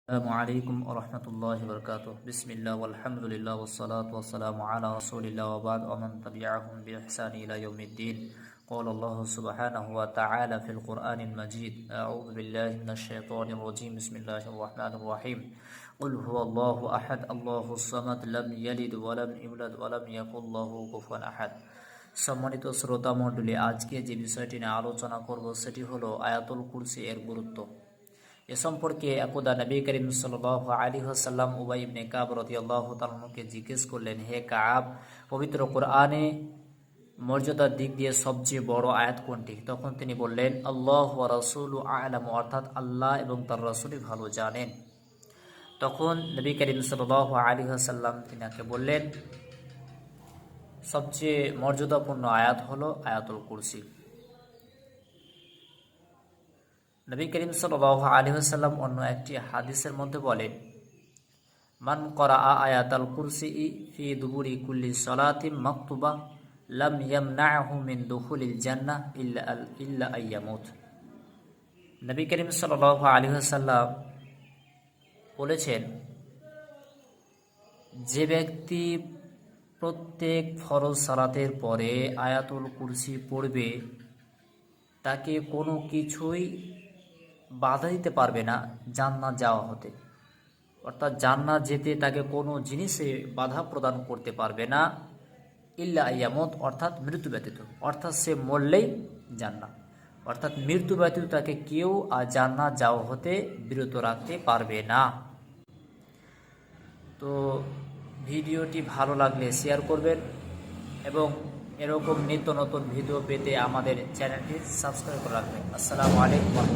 السلام عليكم ورحمة الله وبركاته بسم الله والحمد لله والصلاة والسلام على رسول الله وبعد ومن تبعهم بإحسان إلى يوم الدين قال الله سبحانه وتعالى في القرآن المجيد أعوذ بالله من الشيطان الرجيم بسم الله الرحمن الرحيم قل هو الله أحد الله الصمد لم يلد ولم يولد ولم يكن له كفوا أحد সম্মানিত শ্রোতা মণ্ডলী, আজকে যে বিষয়টি নিয়ে আলোচনা করব সেটি হলো আয়াতুল কুরসি এর গুরুত্ব। এ সম্পর্কে একদা নবী করিম সাল্লাল্লাহু আলাইহি ওয়াসাল্লাম উবাই ইবনে কাব রাদিয়াল্লাহু তাআলাকে জিজ্ঞেস করলেন, হে কাব, পবিত্র কোরআনে মর্যাদার দিক দিয়ে সবচেয়ে বড় আয়াত কোনটি? তখন তিনি বললেন, আল্লাহু ওয়া রাসূলু আ'লামু, অর্থাৎ আল্লাহ এবং তার রাসূলই ভালো জানেন। তখন নবী করিম সাল্লাল্লাহু আলাইহি ওয়াসাল্লাম তিনাকে বললেন, সবচেয়ে মর্যাদাপূর্ণ আয়াত হলো আয়াতুল কুরসি। নবী করিম সাল্লাল্লাহু আলাইহি ওয়াসাল্লাম অন্য একটি হাদিসের মধ্যে বলেন, মান ক্বারাআ আয়াতাল কুরসি ফি দুবুরি কুল্লি সালাতিন মাকতুবা লাম ইয়ামনাহু মিন দুখুলিল জান্নাহ ইল্লা আইয়ামুত। নবী করিম সাল্লাল্লাহু আলাইহি ওয়াসাল্লাম বলেছেন, যে ব্যক্তি প্রত্যেক ফরজ সালাতের পরে আয়াতুল কুরসি পড়বে তাকে কোনো কিছুই বাধা দিতে পারবে না জান্নাত যাওয়া হতে, অর্থাৎ জান্নাত যেতে তাকে কোনো জিনিসে বাধা প্রদান করতে পারবে না ইল্লা আইয়ামত, অর্থাৎ মৃত্যু ব্যতীত, অর্থাৎ সে মরলেই জান্নাত, অর্থাৎ মৃত্যু ব্যতীত তাকে কেউ আর জান্নাত যাওয়া হতে বিরত রাখতে পারবে না। তো ভিডিওটি ভালো লাগলে শেয়ার করবেন এবং এরকম নিত্য নতুন ভিডিও পেতে আমাদের চ্যানেলটি সাবস্ক্রাইব করে রাখবেন। আসসালামু আলাইকুম।